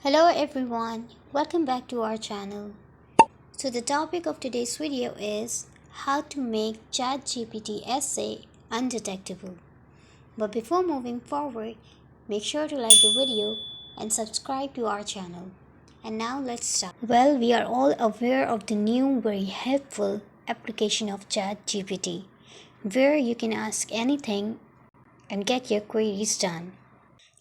Hello everyone, welcome back to our channel. So the topic of today's video is how to make ChatGPT essay undetectable. But before moving forward, make sure to like the video and subscribe to our channel. And now let's start. Well, we are all aware of the new very helpful application of ChatGPT, where you can ask anything and get your queries done.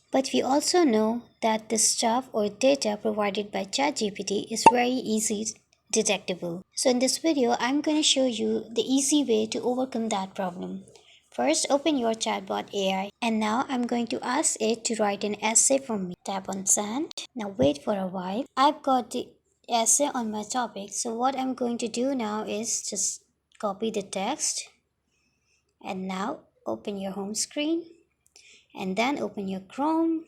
But we also know that the stuff or data provided by ChatGPT is very easy detectable. So in this video, I'm going to show you the easy way to overcome that problem. First, open your chatbot AI, and now I'm going to ask it to write an essay for me. Tap on send. Now wait for a while. I've got the essay on my topic, so what I'm going to do now is just copy the text, and now open your home screen, and then open your Chrome,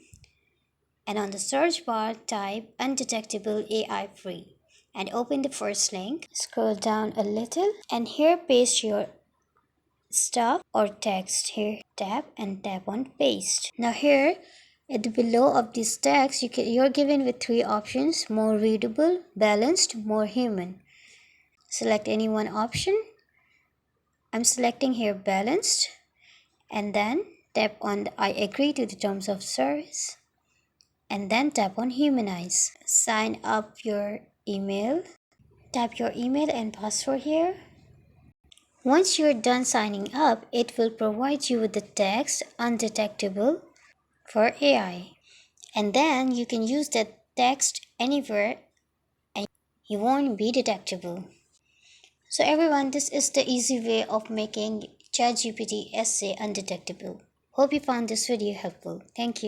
and on the search bar type undetectable AI free and open the first link. Scroll down a little and here paste your stuff or text. Here tap on paste. Now here at the below of this text you're given with three options: more readable, balanced, more human. Select any one option. I'm selecting here balanced, and then tap on the I agree to the terms of service, and then tap on humanize. Sign up your email. Tap your email and password here. Once you're done signing up, it will provide you with the text undetectable for AI. And then you can use that text anywhere and you won't be detectable. So everyone, this is the easy way of making ChatGPT essay undetectable. Hope you found this video helpful. Thank you.